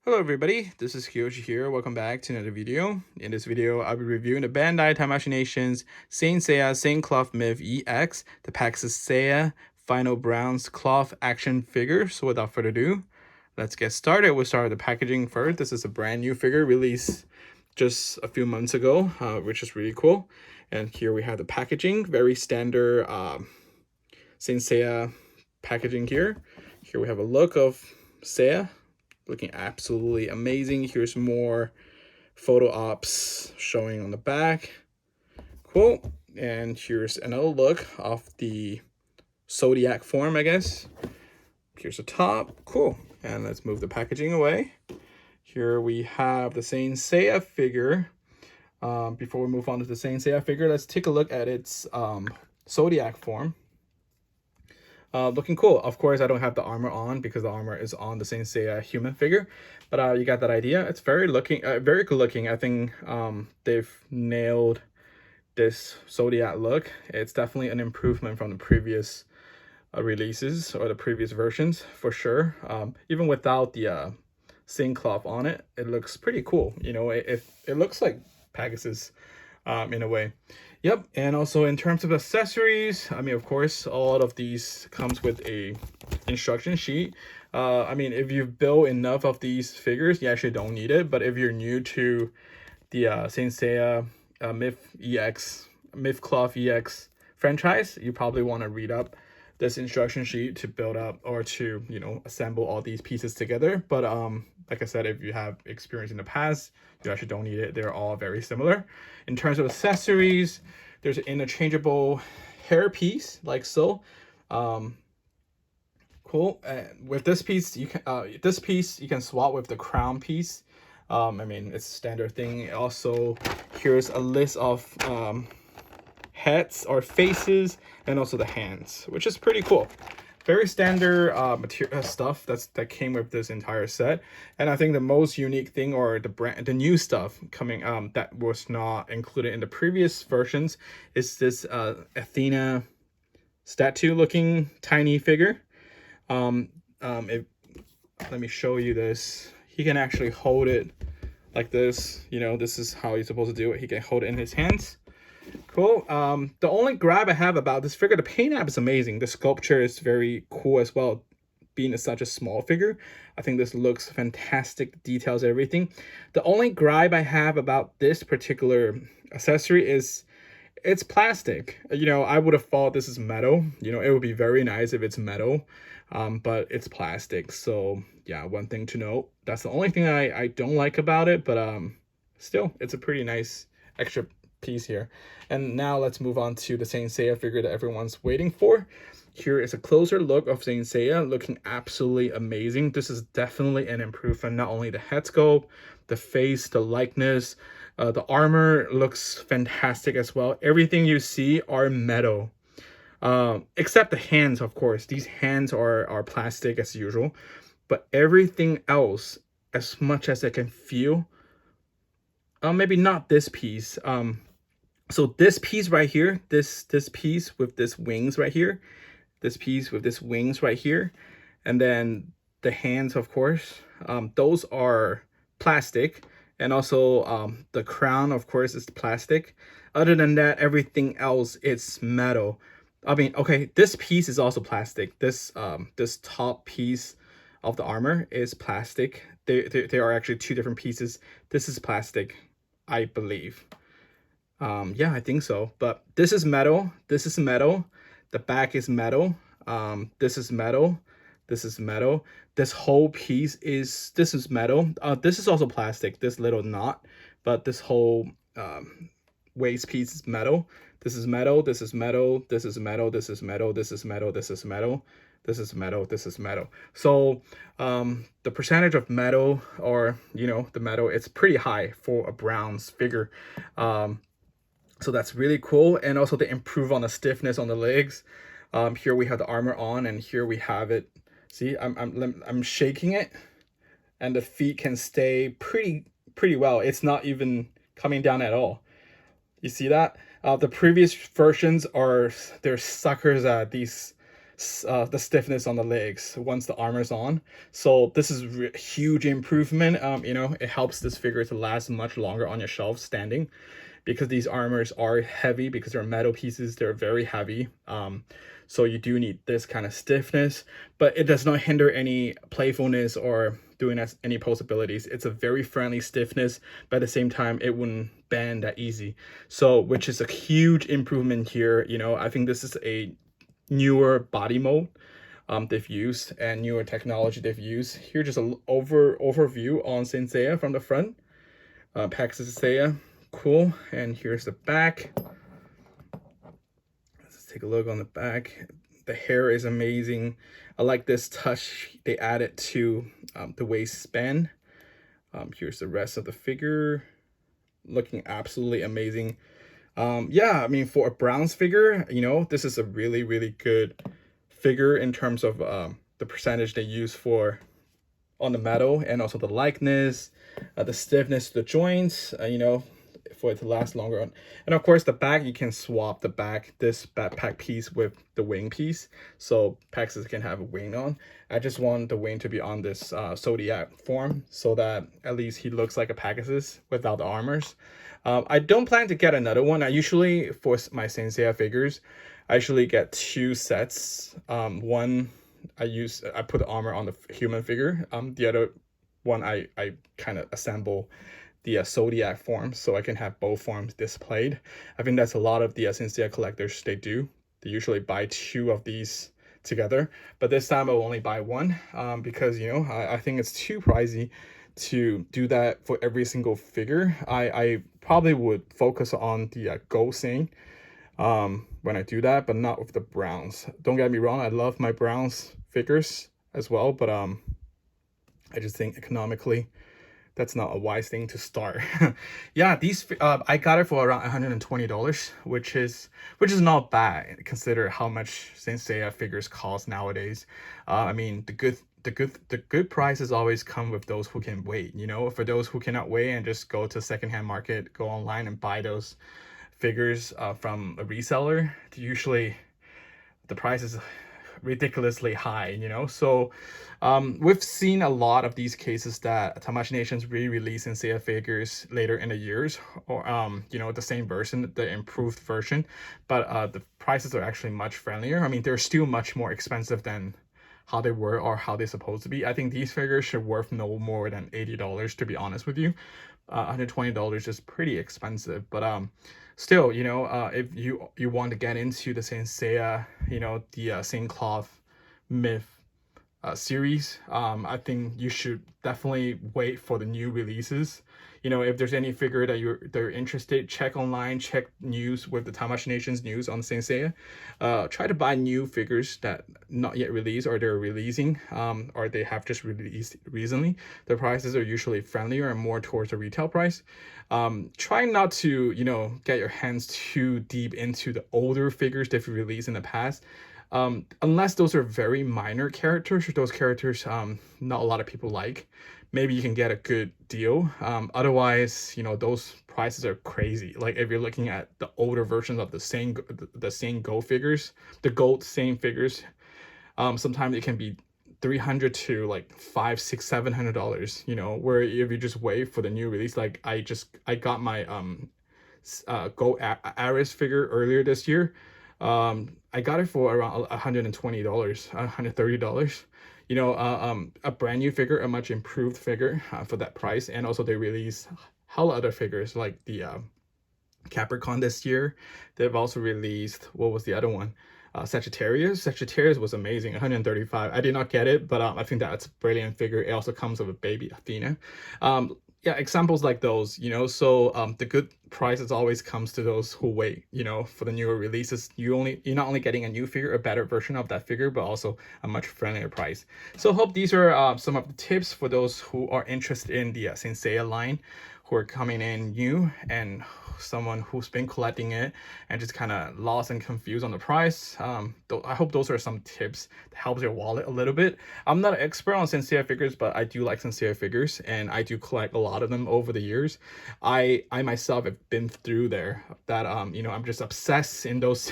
Hello everybody, this is Kyoshi here. Welcome back to another video. In this video, I'll be reviewing the Bandai Tamashii Nations Saint Seiya Saint Cloth Myth EX, the Pegasus Seiya Final Bronze Cloth action figure. So without further ado, let's get started. We'll start with the packaging first. This is a brand new figure released just a few months ago, which is really cool. And here we have the packaging, very standard Saint Seiya packaging here. Here we have a look of Seiya, looking absolutely amazing. Here's more photo ops showing on the back. Cool. And here's another look of the Zodiac form, I guess. Here's the top. Cool. And let's move the packaging away. Here we have the Saint Seiya figure. Before we move on to the Saint Seiya figure, let's take a look at its Zodiac form. Looking cool. Of course, I don't have the armor on because the armor is on the Saint Seiya human figure, but you got that idea. It's very good looking. I think they've nailed this Zodiac look. It's definitely an improvement from the previous releases or the previous versions for sure. Even without the Saint cloth on it, it looks pretty cool. You know, it looks like Pegasus in a way. Yep. And also in terms of accessories, I mean, of course, all of these comes with a instruction sheet. I mean, if you've built enough of these figures, you actually don't need it. But if you're new to the Saint Seiya Myth Cloth EX franchise, you probably want to read up this instruction sheet to build up or to, you know, assemble all these pieces together. But like I said, if you have experience in the past, you actually don't need it. They're all very similar. In terms of accessories, there's an interchangeable hair piece like so. Cool. With this piece, you can swap with the crown piece. I mean, it's a standard thing. Also, here's a list of heads or faces and also the hands, which is pretty cool. Very standard material stuff that came with this entire set. And I think the most unique thing, or the new stuff coming that was not included in the previous versions, is this Athena statue looking tiny figure. Let me show you this. He can actually hold it like this. You know, this is how he's supposed to do it. He can hold it in his hands. Cool. The only gripe I have about this figure, the paint app is amazing. The sculpture is very cool as well. Being such a small figure, I think this looks fantastic. Details, everything. The only gripe I have about this particular accessory is it's plastic. You know, I would have thought this is metal. You know, it would be very nice if it's metal, but it's plastic. So yeah, one thing to note. That's the only thing I don't like about it, but still, it's a pretty nice extra piece here. And now let's move on to the Saint Seiya figure that everyone's waiting for. Here is a closer look of Saint Seiya, looking absolutely amazing. This is definitely an improvement. Not only the head sculpt, the face, the likeness, the armor looks fantastic as well. Everything you see are metal, except the hands, of course. These hands are plastic as usual, but everything else, as much as I can feel, maybe not this piece. So this piece right here, this piece with this wings right here, this piece with this wings right here, and then the hands, of course, those are plastic. And also the crown, of course, is plastic. Other than that, everything else is metal. I mean, okay, this piece is also plastic. This top piece of the armor is plastic. They are actually two different pieces. This is plastic, I believe. Yeah, I think so. But this is metal. This is metal. The back is metal. This is metal. This is metal. This whole piece is metal. This is also plastic. This little knot, but this whole waist piece is metal. This is metal. This is metal. This is metal. This is metal. This is metal. This is metal. This is metal. This is metal. So the percentage of metal, or you know, the metal, it's pretty high for a bronze figure. So that's really cool. And also they improve on the stiffness on the legs. Here we have the armor on, and here we have it. See, I'm shaking it, and the feet can stay pretty well. It's not even coming down at all. You see that? The previous versions they're suckers at these the stiffness on the legs once the armor's on. So this is huge improvement. You know, it helps this figure to last much longer on your shelf standing, because these armors are heavy, because they're metal pieces, they're very heavy. So you do need this kind of stiffness, but it does not hinder any playfulness or doing any pose abilities. It's a very friendly stiffness, but at the same time, it wouldn't bend that easy. So, which is a huge improvement here. You know, I think this is a newer body mode they've used, and newer technology they've used. Here, just an overview on Saint Seiya from the front. Pegasus Seiya, cool. And here's the back. Let's take a look on the back. The hair is amazing. I like this touch they added to the waistband. Here's the rest of the figure, looking absolutely amazing. Yeah, I mean, for a bronze figure, you know, this is a really, really good figure in terms of the percentage they use for on the metal, and also the likeness, the stiffness, the joints, you know, for it to last longer. And of course, the back, you can swap the back, this backpack piece with the wing piece, so Pegasus can have a wing on. I just want the wing to be on this Zodiac form, so that at least he looks like a Pegasus without the armors. I don't plan to get another one. I usually, for my Saint Seiya figures, I usually get 2 sets. One, I put the armor on the human figure. The other one, I kind of assemble the Zodiac form, so I can have both forms displayed. I think that's a lot of the Saint Seiya collectors, they do. They usually buy 2 of these together, but this time I'll only buy 1 because, you know, I think it's too pricey to do that for every single figure. I probably would focus on the gold Saint when I do that, but not with the browns. Don't get me wrong, I love my browns figures as well, but I just think economically that's not a wise thing to start. Yeah, these I got it for around $120, which is not bad consider how much Saint Seiya figures cost nowadays. I mean, the good prices always come with those who can wait. You know, for those who cannot wait and just go to secondhand market, go online and buy those figures from a reseller, usually the price is ridiculously high, you know. So we've seen a lot of these cases that Tamashii Nations re-release Saint Seiya figures later in the years, or you know, the same version, the improved version, but the prices are actually much friendlier. I mean, they're still much more expensive than how they were or how they're supposed to be. I think these figures should worth no more than $80, to be honest with you. $120 is pretty expensive, but still, you know, if you want to get into the Saint Seiya, you know, the Saint Cloth Myth series, I think you should definitely wait for the new releases. You know, if there's any figure that they're interested, check online, check news with the Tamashii Nations news on Saint Seiya. Try to buy new figures that not yet released, or they're releasing, or they have just released recently. The prices are usually friendlier and more towards the retail price. Try not to, you know, get your hands too deep into the older figures they've released in the past. Unless those are very minor characters, or those characters not a lot of people like, maybe you can get a good deal. Otherwise, you know, those prices are crazy. Like if you're looking at the older versions of the same gold figures, the gold same figures, sometimes it can be $300 to like $500, $600, $700, you know, where if you just wait for the new release. Like I got my gold Aris figure earlier this year. I got it for around $120, $130. You know, a brand new figure, a much improved figure for that price. And also they released hella other figures, like the Capricorn this year. They've also released, what was the other one? Sagittarius. Sagittarius was amazing, 135. I did not get it, but I think that's a brilliant figure. It also comes with a baby Athena. Yeah, examples like those, you know. So the good prices always comes to those who wait, you know, for the newer releases. You're not only getting a new figure, a better version of that figure, but also a much friendlier price. So hope these are some of the tips for those who are interested in the Saint Seiya line, who are coming in new and someone who's been collecting it and just kind of lost and confused on the price. I hope those are some tips that helps your wallet a little bit. I'm not an expert on Saint Seiya figures, but I do like Saint Seiya figures, and I do collect a lot of them over the years. I myself have been through there that you know, I'm just obsessed in those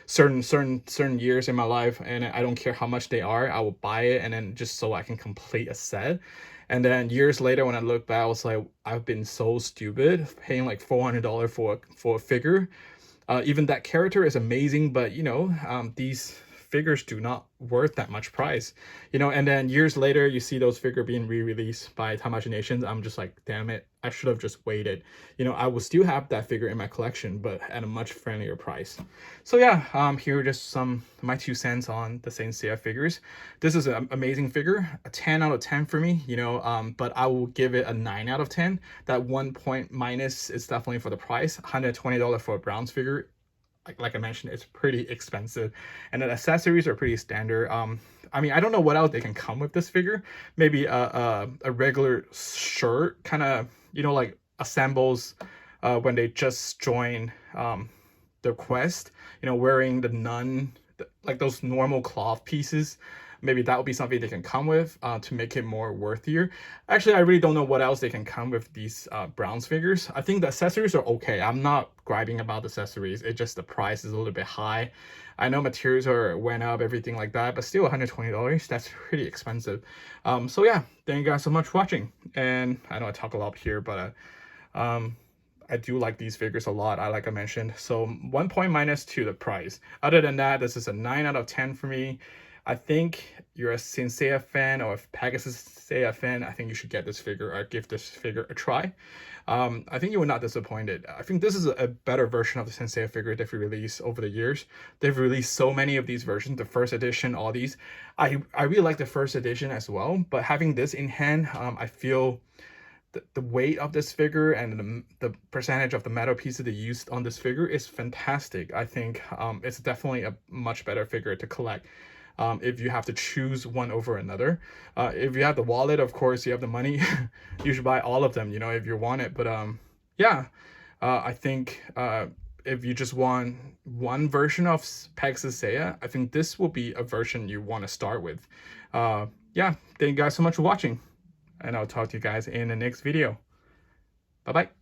certain years in my life, and I don't care how much they are, I will buy it, and then just so I can complete a set. And then years later, when I look back, I was like, I've been so stupid paying like $400 for a figure. Even that character is amazing, but you know, these figures do not worth that much price, you know. And then years later, you see those figures being re-released by Tamashii Nations. I'm just like, damn it, I should have just waited. You know, I will still have that figure in my collection, but at a much friendlier price. So yeah, here are just some my 2 cents on the Saint Seiya figures. This is an amazing figure, a 10 out of 10 for me, you know, but I will give it a 9 out of 10. That 1 point minus is definitely for the price. $120 for a bronze figure, like I mentioned, it's pretty expensive, and the accessories are pretty standard. I mean, I don't know what else they can come with this figure. Maybe a regular shirt, kind of, you know, like assembles when they just join the quest, you know, wearing the nun, like those normal cloth pieces. Maybe that would be something they can come with to make it more worthier. Actually, I really don't know what else they can come with these bronze figures. I think the accessories are okay. I'm not griping about the accessories. It's just the price is a little bit high. I know materials went up, everything like that, but still $120. That's pretty expensive. So yeah, thank you guys so much for watching. And I know I talk a lot here, but I do like these figures a lot, like I mentioned. So 1 point minus to the price. Other than that, this is a 9 out of 10 for me. I think you're a Saint Seiya fan or a Pegasus Seiya fan, I think you should get this figure or give this figure a try. I think you will not disappointed. I think this is a better version of the Saint Seiya figure they've released over the years. They've released so many of these versions, the first edition, all these. I really like the first edition as well, but having this in hand, I feel the weight of this figure and the percentage of the metal pieces they used on this figure is fantastic. I think it's definitely a much better figure to collect. If you have to choose one over another. If you have the wallet, of course, you have the money, you should buy all of them, you know, if you want it. But yeah, I think if you just want one version of Pegasus Seiya, I think this will be a version you want to start with. Yeah, thank you guys so much for watching, and I'll talk to you guys in the next video. Bye bye.